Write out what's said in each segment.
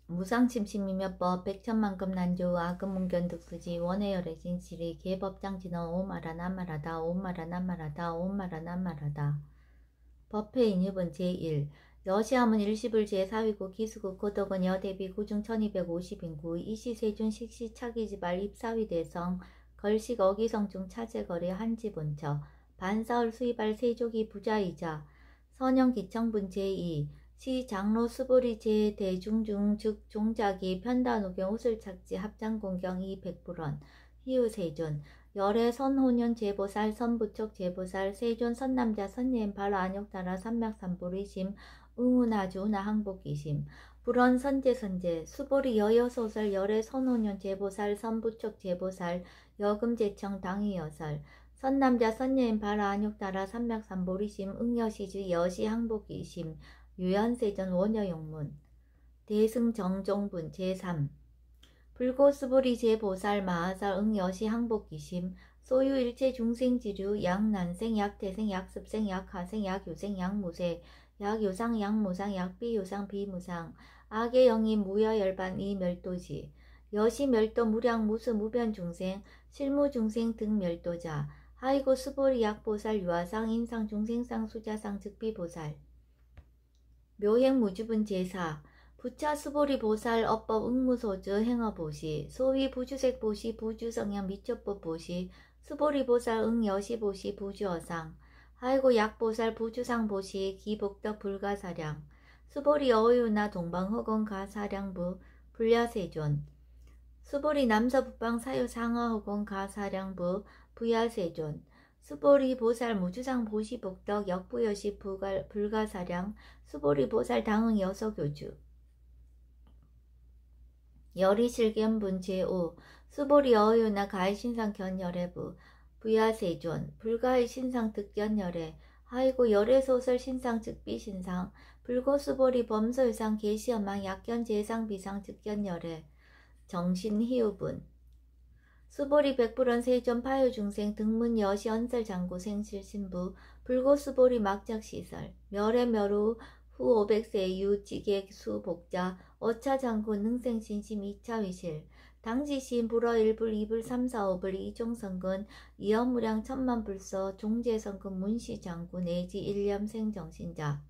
무상침심이며법 백천만급 난조 아금문견 득수지 원해열의 진실이 개법장진언 오마라 남말하다 오마라 남말하다 오마라 남말하다. 법회 인유본 제1 여시함은 일시불 제4위고 기수국 고덕은 여대비 구중 1250인구 이시세준 식시 차기지발 입사위대성 걸식 어기성중 차제거리 한지본처 반사월 수의발 세족이 부자이자 선영기청분 제2 시 장로 수보리 제대중중 즉 종자기 편단우경 우슬착지 합장공경 이 백불원 희우세존 열애 선호년 제보살 선부촉 제보살 세존 선남자 선예인 바로 안욕따라 삼맥삼보리심 응운아주 나항복이심 불원 선제선제 수보리 여여소설 열애 선호년 제보살 선부촉 제보살 여금제청 당의여설 선남자 선예인 바라 안욕따라 삼맥삼보리심 응여시주 여시항복이심 유연세전 원여용문 대승정종분 제3 불고수보리 제보살 마하살 응여시 항복기심 소유 일체 중생지류 약난생 약태생 약습생 약하생 약유생 약무세 약유상 약무상 약비유상 비무상 악의 영이 무여열반 이멸도지 여시멸도 무량 무수 무변중생 실무중생 등 멸도자 하이고 수보리 약보살 유아상 인상 중생상 수자상 즉비보살 묘행무주분 제4 부차 수보리 보살 업법 응무소주 행어보시 소위 부주색 보시 부주성향 미처법 보시 수보리 보살 응여시 보시 부주어상 하이고 약보살 부주상 보시 기복덕 불가사량 수보리 어유나 동방허건 가사량부 불야세존 수보리 남서북방 사유 상하허건 가사량부 부야세존 수보리 보살 무주상 보시 복덕 역부여시 불가사량 수보리 보살 당응 여서교주 열이실견분 제5 수보리 어유나 가해신상 견열애부 부야세존 불가의 신상 득견열애 하이고 열애소설 신상 즉비신상 불고수보리 범서유상 계시엄망 약견 제상 비상 즉견열애 정신희우분 수보리 백불원 세존 파유중생 등문 여시 언설 장구 생실신부 불고수보리 막작시설 멸해멸후 후 500세 유지객 수복자 어차장구 능생신심 2차위실 당지신 불어 1불 2불 3, 4, 5불 이종성근 이어무량 천만불서 종제성근 문시장구 내지 일념생정신자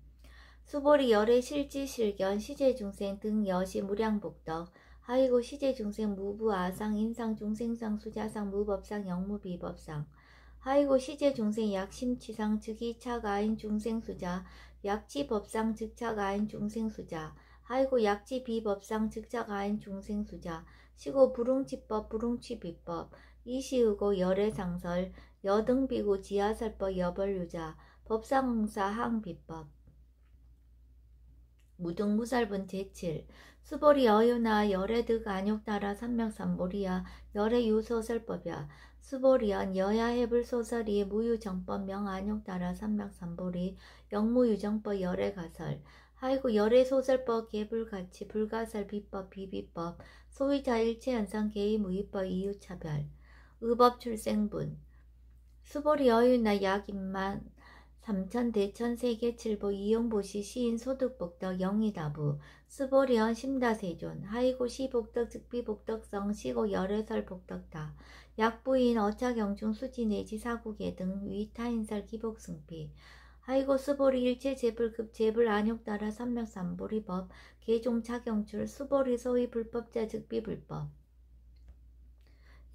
수보리 열의 실지실견 시제중생 등 여시 무량복덕 하이고 시제중생 무부아상 인상중생상 수자상 무법상 영무비법상 하이고 시제중생 약심치상 즉이차가인 중생수자 약지법상 즉차가인 중생수자 하이고 약지비법상 즉차가인 중생수자 시고 불웅치법 불웅치비법 이시의고 열애상설 여등비고 지하설법 여벌유자 법상응사 항비법 무등무살분 제7 수보리 어유나 열애득 안욕따라 삼명삼보리야 열애유소설법야 수보리연 여야해불소설이 무유정법 명안욕따라 삼명삼보리 영무유정법 열애가설 하이고 열애소설법 개불가치 불가설 비법 비비법 소위자 일체현상 개의무위법 이유차별 의법출생분 수보리 어유나 약임만 삼천 대천 세계칠보 이용보시 시인 소득복덕 영의다부 수보리언 심다세존 하이고 시복덕 즉비복덕성 시고 열애설 복덕다 약부인 어차경중 수지 내지 사국예 등 위타인설 기복승피 하이고 수보리 일체 재불급 재불 안욕따라 삼맥삼보리법 개종차경출 수보리 소위 불법자 즉비불법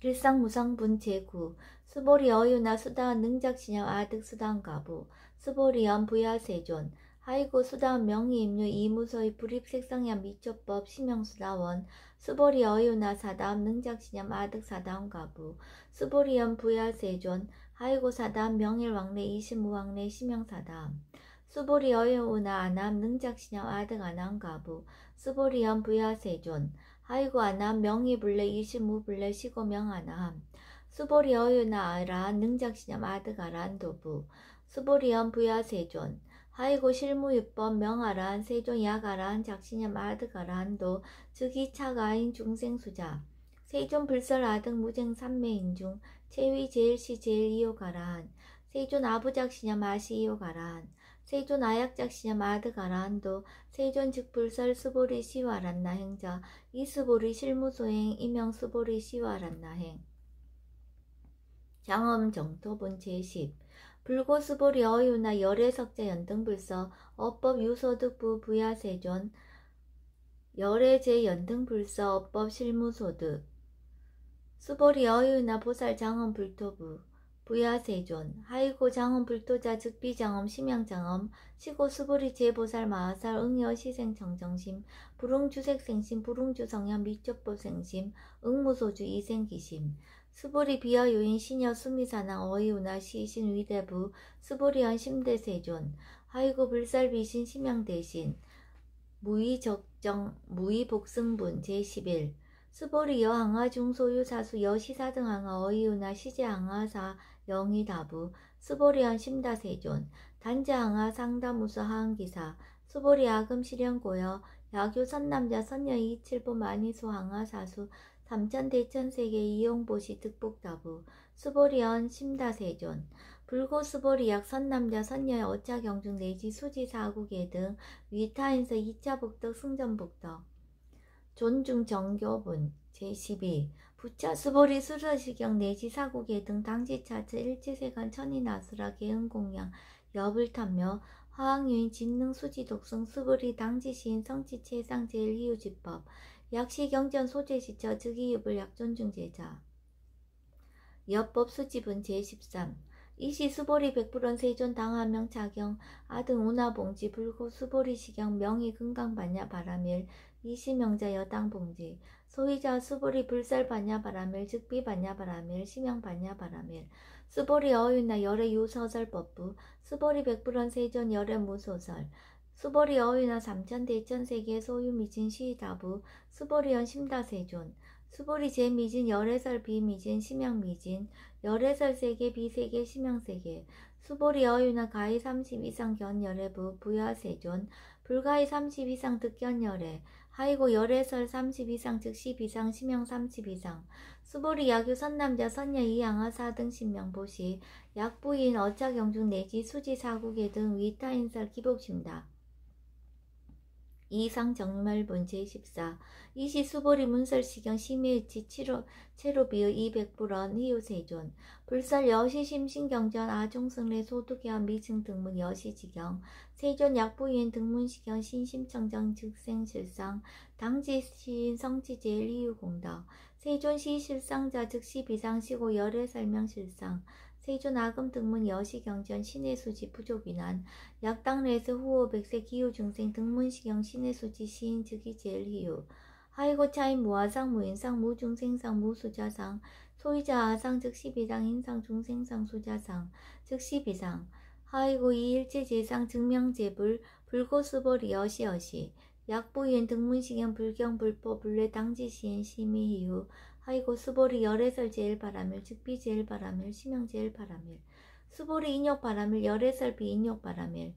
일상무상분 제9 수보리 어유나 수다한 능작신영 아득 수다한가부 수보리연 부야세존 하이고 수다한 명의임류 이무서의 불입색성야 미초법 심영수다원 수보리 어유나 사다함 능작신영 아득 사다한가부 수보리연 부야세존 하이고 사다함 명일왕래 이신무왕래 심영사다함 수보리 어유나 아남 능작신영 아득 아남가부 수보리연 부야세존 하이고 아남 명의불래 이시무불래 시고명하나함 수보리 어유나 아라 능작신ям 아득아란 도부 수보리연 부야세존 하이고 실무유법 명아란 세존 약아란 작신ям 아득아란도 즉이 차가인 중생수자 세존 불설 아득 무쟁 삼매인중 체위 제일시 제일이요가란 세존 아부작신ям 아시이요가란 세존 아약작시냐 마드가라한도 세존 즉불설 스보리 시와란나 행자 이스보리 실무소행 이명 스보리 시와란나행 장엄 정토본 제10 불고 스보리 어유나 열애석자 연등불서 어법 유소득부 부야세존 열애제 연등불서 어법 실무소득 스보리 어유나 보살 장엄 불토부 부야세존 하이고 장엄 불토자 즉비장엄 심양장엄 시고 스보리 제보살 마하살 응여시생 정정심 불응주색생심 불응주성현 미쪽법생심 응무소주 이생기심 스보리 비어요인 시녀 수미사나 어이우나 시신 위대부 스보리언 심대세존 하이고 불살비신 심양대신 무의적정 무의복승분 제11 스보리 여항아 중소유 사수 여시사등 항아 어이우나 시제 항아사 영의다부 스보리언 심다세존 단자항아 상다무수 하항기사 스보리 아금 실현고여 야교 선남자 선녀 이칠보 만이수 항아 사수 삼천대천세계 이용보시 득복다부 스보리언 심다세존 불고 스보리약 선남자 선녀의 어차경중 내지 수지사구계 등 위타인서 2차 복덕 승전복덕 존중 정교분 제12 부차 스보리 수러시경 내지 사구계 등 당지차트 일지세간 천인아수라 개응공양 여불탐며 화학유인 진능 수지독성 스보리 당지시인 성지체상 제일희유지법 약시경전 소재시처 즉이유불 약존중제자 여법 수집은 제13 이시 스보리 백불원 세존 당하명 차경 아등 운하봉지 불고 스보리 시경 명의 금강반야 바라밀 이시명자 여당 봉지 소위자 스보리 불살 반야 바라밀 즉비 반야 바라밀 심양 반야 바라밀 스보리 어윤나 열애 유서설법부 스보리 백불원 세존 열애 무소설 스보리 어윤나 삼천대천세계 소유 미진 시다부 스보리언 심다세존 스보리 제미진 열애설 비미진 심양미진 열애설 세계 비세계 심양세계 스보리 어유나 가히 30 이상 견열애부 부야세존 불가히 30 이상 득견열애 하이고 열애설 30 이상 즉 10 이상 심양 30 이상 스보리 야교 선남자 선녀 이양아 4등 신명보시 약부인 어차경중 내지 수지 사구계 등 위타인설 기복심다 이상 정말본 제14 이시 수보리 문설시경 심의의치 체로비의 200불원 희우세존 불설 여시심신경전 아종승례 소득여한 미증 등문 여시지경 세존 약부인 등문시경 신심청정 즉생실상 당지시인 성지제일 희우공덕 세존 시실상자 즉시 비상시고 열애설명실상 세존 아금 등문 여시경전 신의수지 부족인한 약당레스 후호 백세 기후중생 등문시경 신의수지 시인 즉이 제일 희유 하이고 차인 무아상 무인상 무중생상 무수자상 소위자 아상 즉시 비상 인상 중생상 수자상 즉시 비상 하이고 이일체 제상 증명제불 불고스보리 여시여시 약부인 등문시경 불경불법 불례 당지시인 심의희유 하이고 스보리 열애설 제일 바라밀 즉비 제일 바라밀 심형 제일 바라밀 스보리 인욕 바라밀 열애설 비인욕 바라밀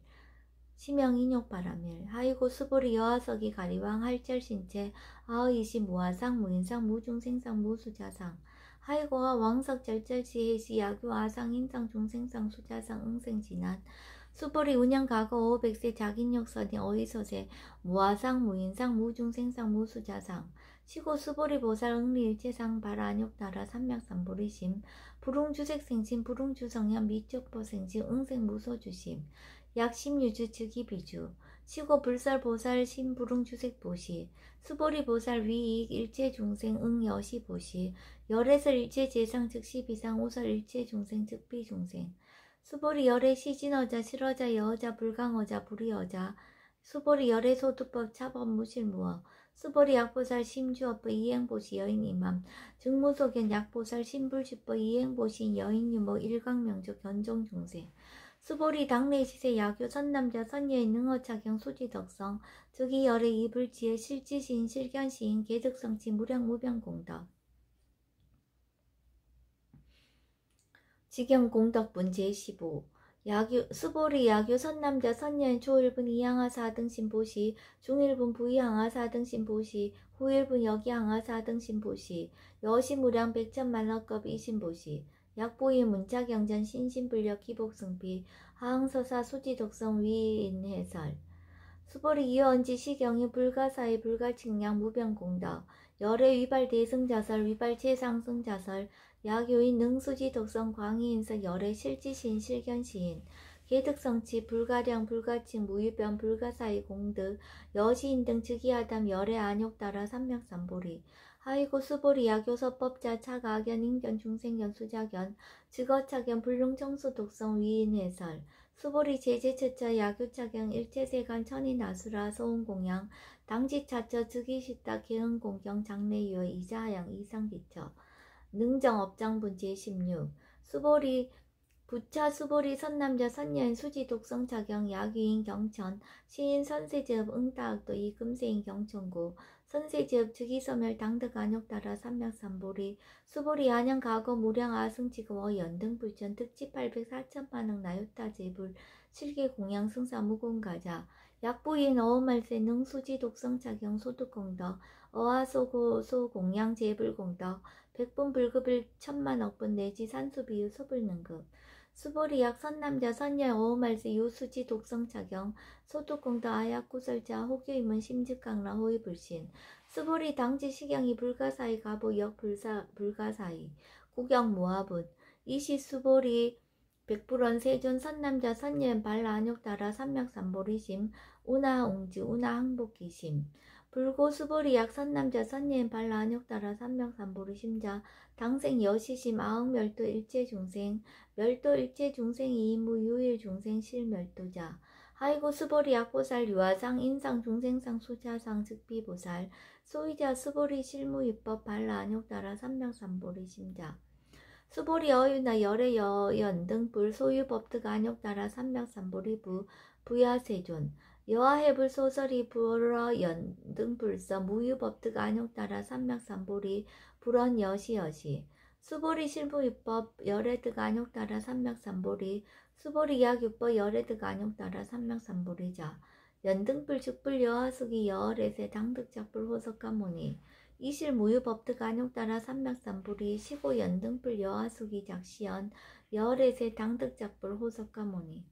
심형 인욕 바라밀 하이고 스보리 여하석이 가리왕 할절신체 아의시 무아상 무인상 무중생상 무수자상 하이고와 왕석 절절시해시 야교 아상 인상 중생상 수자상 응생진한 수보리 운영 과거 500세 자긴욕선이 어이소세 무아상 무인상 무중생상 무수자상 시고 수보리 보살 응리일체상 발안욕나라 삼맥삼보리심 불웅주색생심 불웅주성현 미쪽보생심 응생무소주심 약심유주 즉이비주 시고 불설보살 신불웅주색보시 수보리 보살 위익 일체중생 응여시보시 열애설 일체재상 즉시비상 오설 일체중생 즉비중생 수보리 열애 시진어자 실어자 여어자 불강어자 불의어자 수보리 열애 소두법 차법 무실무어 수보리 약보살 심주어법 이행보시 여인이맘 증무소견 약보살 신불주법 이행보시 여인유모 일광명조 견종중생 수보리 당내시세 야교 선남자 선녀의 능어차경 수지덕성 즉이 열애 이불지의 실지시인 실견시인 개득성치 무량무병공덕 지경공덕분 제15 수보리 야교 선남자 선녀인 초일분 이항하 4등 신보시 중일분 부이항하 4등 신보시 후일분 여기항하 4등 신보시 여시무량 백천만럭급 이신보시 약보이 문자경전 신신불력 기복승비 하항서사 수지독성 위인해설 수보리 이어언지 시경이 불가사의 불가측량 무병공덕 열애 위발 대승자설 위발 최상승자설 약요인 능수지 독성 광희인석 열애 실지신 실견시인 개득성치 불가량 불가칭 무유변 불가사의 공득 여시인 등 즉위하담 열애 안욕따라 삼맥삼보리 하이고 수보리 야교서법자 차가견 인견 중생견 수자견 즉어차견 불능청수 독성 위인해설 수보리 제제처처 야교차경 일체세간 천인아수라 소음공양 당지차처 즉위식다 개흥공경 장래유어 이자하양 이상기처 능정업장분 제16 수보리 부차 수보리 선남자 선녀인 수지 독성 차경 야귀인 경천 시인 선세제업 응다학도 이금세인 경천구 선세제업 즉위서멸 당득 안욕따라 삼맥삼보리 수보리 안양 과거 무량 아승지거워 연등불천 특지 800 4천만억 나요따제불 실계 공양 승사 무공가자 약부인 어음말세 능수지 독성 차경 소득공덕 어하소고 소공양 제불공덕 백분 불급일 천만억분 내지 산수비유 소불능급 수보리약 선남자 선녀 어음말세 유수지 독성차경 소득공덕 아약구설자 호교임은 심즉강라 호의불신 수보리 당지 시경이 불가사의 가보역 불가사의 구경 모합은 이시 수보리 백불원 세존 선남자 선녀 발라안욕따라 삼맥삼보리심 운하웅지 운하항복기심 불고 수보리약 선남자 선녀 발라안욕따라 삼맥삼보리심자 당생 여시심 아흥멸도 일체중생 멸도 일체중생이 이무 유일중생 실멸도자 하이고 수보리 약보살 유아상 인상 중생상 수자상 즉비보살 소이자 수보리 실무입법 발라안욕따라 삼맥삼보리 심자 수보리 어유나 열애 여연 불 소유법득 안욕따라 삼맥삼보리 부야세존 여하해불 소설이 불어 연등 불서 무유법득 안욕따라 삼맥삼보리 불언 여시여시 수보리 실무입법 열애득 안욕따라 삼맥삼보리 수보리 약유법 열애득 안욕따라 삼맥삼보리자 연등불 죽불 여하숙이 여월에세 당득작불 호석가모니 이실 무유법득 안욕따라 삼맥삼보리 시고 연등불 여하숙이 작시연 여월에세 당득작불 호석가모니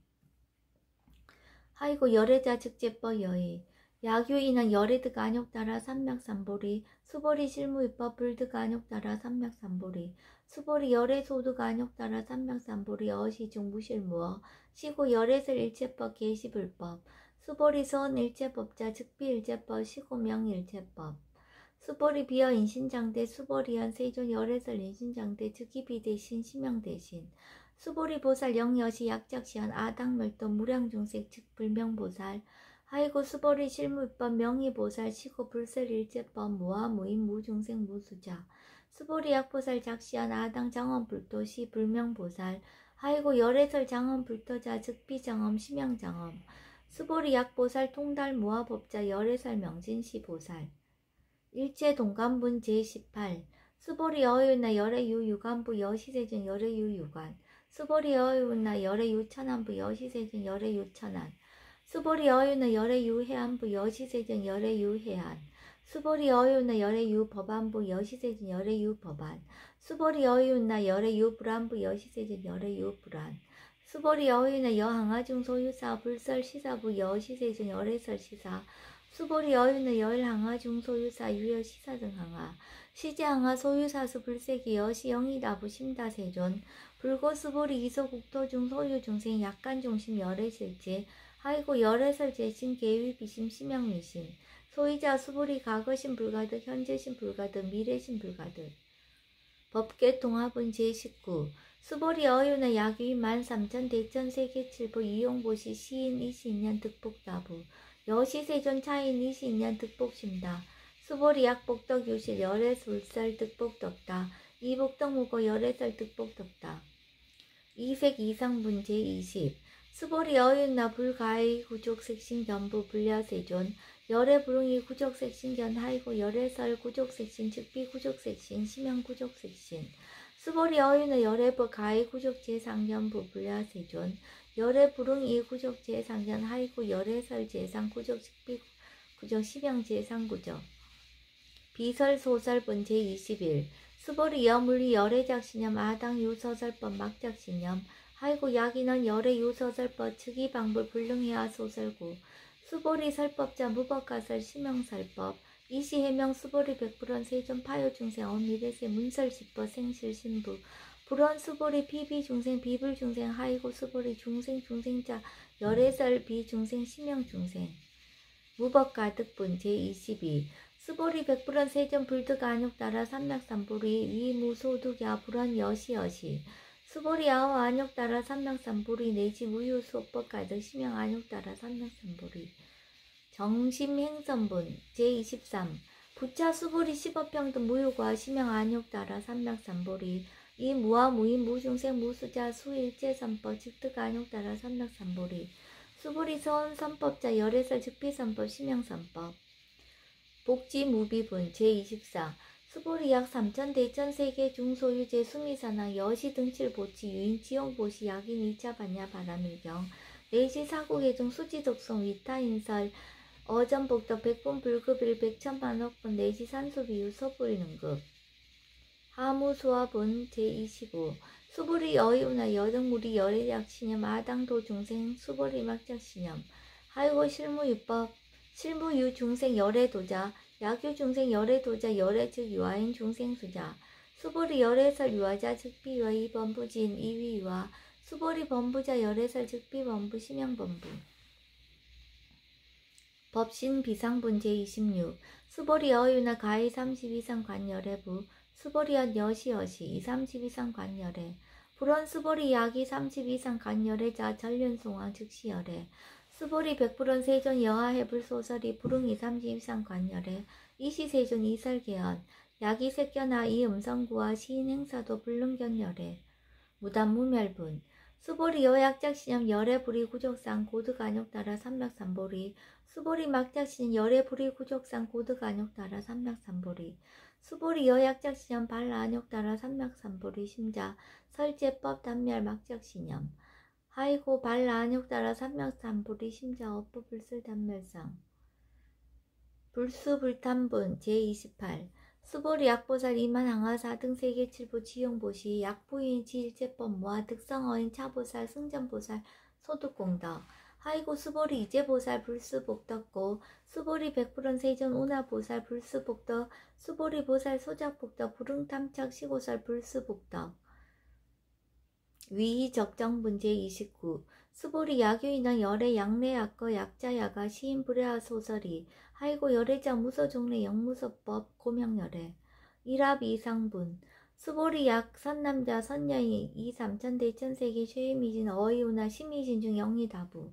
하이고 열애자 즉제법 여의 야규인은 열애득 안욕따라 삼맥삼보리 수보리 실무입법 불득 안욕따라 삼맥삼보리 수보리 열애소득 안욕따라 삼맥삼보리 어시중 무실무어 시고 열애설 일체법 계시불법 수보리 선 일체법자 즉비일체법 시고명 일체법 수보리 비어 인신장대 수보리연 세존 열애설 인신장대 즉기비 대신 심형 대신 수보리 보살 영여시 약작시연 아당멸도 무량중색 즉 불명보살 하이고 수보리 실무입법 명의보살 시고 불설일제법 무아무인 무중생 무수자 수보리 약보살 작시연 아당 장엄불도 시 불명보살 하이고 열애설 장엄불도자 즉비장엄 심양장엄 수보리 약보살 통달 무아법자 열애설 명진시 보살 일제 동간분 제18 수보리 어유나 열애유 유간부 여시세전 열애유 유간 수보리 어유나 열애유 천안부 여시세전 열애유 천안 수보리 어유나 열애유 해안부 여시세전 열애유 해안 수보리 어유나 열애유 법안부 여시세전 열애유 법안 수보리 어유나 열애유 불안부 여시세전 열애유 불안 수보리 어유나 여항아중 소유사 불설 시사부 여시세전 열애설 시사 수보리 어유나 열항아중 소유사 유여 시사 등 항아 시제항아 소유사수 불세기 여시 영이다부 심다세존 불고 수보리 이소국토중 소유중생 약간중심 열애실제 하이고 열애설 제신 계위 비심 심양미심 소이자 수보리 과거신 불가득 현재신 불가득 미래신 불가득 법계통합은 제19 수보리 어유나 약위 13,000 대천 세계칠부 이용보시 시인 22년 득복다부 여시세존 차인 22년 득복심다 수보리 약복덕 유실 열애술설 득복덕다 이복덕 무고 열애설 득복덕다 이색 이상분 제20 수보리 어윤나 불가의 구족색신 견부 불야세존 열애 불응이 구족색신 견하이고 열애설 구족색신 즉비 구족색신 심형 구족색신 수보리 어윤나 열애부 가의 구족 제상견부 불야세존 열애 불응이 구족 제상견 하이고 열애설 제상 구족 즉비 구족 심형 제상 구족 비설소설본 제21 수보리 여물리 열애작신념 아당 유서설법 막작신념 하이고 야기는 열애 유서설법 즉위방불 불능해야 소설구 수보리 설법자 무법가설 심형설법 이시해명 수보리 백불원 세존 파요중생 어미래세 문설시법 생실신부 불원 수보리 비비중생 비불중생 하이고 수보리 중생자 열애설 비중생 심형중생 무법가득분 제22 수보리 백불원 세전 불득 안욕따라 삼맥삼보리 위무소득야 불원 여시여시 수보리 아오 안욕따라 삼맥삼보리 내지 무유수법가득 심형 안욕따라 삼맥삼보리 정심행선분 제23 부차 수보리 십업평등 무효과 심형 안욕따라 삼맥삼보리 이 무아 무인 무중생 무수자 수일제선법 즉득 안욕따라 삼맥삼보리 수보리 서원선법자 열애설 즉비선법 심형선법 복지무비분 제24 수보리 약 3천 대천세계 중소유제 수미산하 여시 등칠보치 유인 지용보시 약인 2차 반야 바라밀경 내시 사국의중 수지독성 위타인설 어전복덕 백분 불급일 백천만억분 내시 산소비유 서부일능급 하무수화분 제25 수보리 여의우나 여등무리 열애약신념 아당도중생 수보리 막작신념 하이고 실무유법 실무유중생 열애도자 약유중생 열애도자 열애즉 유아인 중생수자 수보리 열애설 유아자 즉비유아 이범부진 이위유아 수보리 범부자 열애설 즉비범부 심형범부 법신 비상분 제26 수보리 여유나 가히 32상 관열애부 수보리연 여시여시 232상 관열애 불원 수보리 약이 32상 관열애자 전륜송왕 즉시열애 수보리 백불원 세존 여하해불소설이 불응이 32상 관열애 이시세존 이설계연 약이 색견하 이음성구와 시인행사도 불능견열애 무단무멸분 수보리 여약작신념 열애불이 구족상 고득안욕따라 삼맥삼보리 수보리 막작신념 열애불이 구족상 고득안욕따라 삼맥삼보리 수보리 여약작신념 발라안욕따라 삼맥삼보리 심자 설제법 단멸 막작신념 하이고 발라안욕따라 삼맥삼보리 심자 업부불술 단멸상 불수불탄분 제28 수보리 약보살 이만항하 4등 세계칠보 지용보시 약부인 지일제법 모아 득성어인 차보살 승전보살 소득공덕 하이고 수보리 이제보살 불수복덕고 수보리 백불원 세전 운하보살 불수복덕 수보리 보살 소작복덕 불응탐착 시고설 불수복덕 위희적정분 제29 수보리 야교인왕 열애 양례약거 약자야가 시인불애하 소설이 하이고 열애자 무소종례 영무소법 고명열애 일합이상분 수보리 약 선남자 선녀인 이 삼천대천세계 최미진 어이우나 심미진 중 영리다부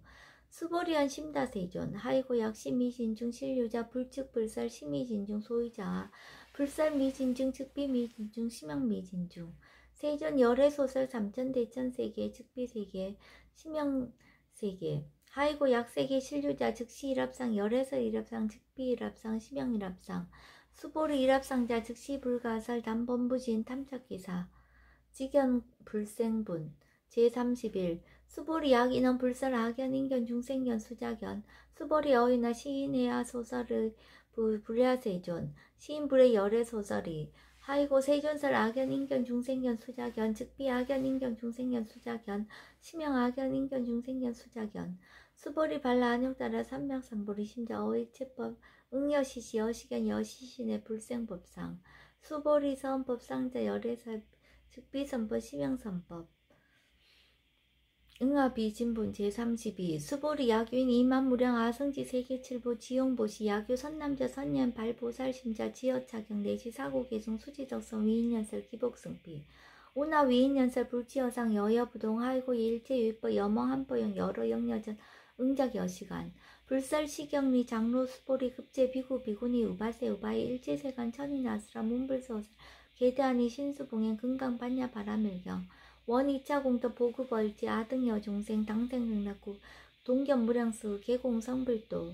수보리연 심다세존 하이고 약 심미진 중 신류자 불측불설 심미진 중 소유자 불설미진 중 즉비미진 중 심형미진 중 세존 열애소설 삼천대천세계 즉비세계 심형세계 하이고 약세계 신류자 즉시 일합상 열애설 일합상 즉비 일합상 심형 일합상 수보리 일합상자 즉시 불가설 단범부진 탐착기사 직연 불생분 제31 수보리 약인원 불설 악연 인견 중생견 수작연 수보리 어이나 시인해야 소설의 불야세존 시인불의 열애소설이 하이고 세존설 악연 인견 중생견 수작연 즉비 악연 인견 중생견 수작연 심형 악연 인견 중생견 수작연 수보리 발라 안욕따라 삼맥삼보리 심자 어이체법 응여시시 여시견 여시신의 불생법상 수보리 서원법상자 열애설 즉비선법 심형선법 응아비진분 제32 수보리 약유인 이만무량 아성지 세계칠보 지용보시 약유 선남자 선년 발보살심자 지어차경 내시 사고계중 수지덕성 위인연설 기복승비 오나 위인연설 불지어상 여여부동 하이고 일제유법 여멍한보영 여러영여전 응작여시간 불설시경리 장로 수보리 급제 비구 비구니 우바세 우바이 일제세간 천인아스라 문불소설 계대하니 신수봉행 금강반야 바라밀경 원 2차 공덕 보급월지 아등여 중생 당생능락구 동견무량수 계공성불도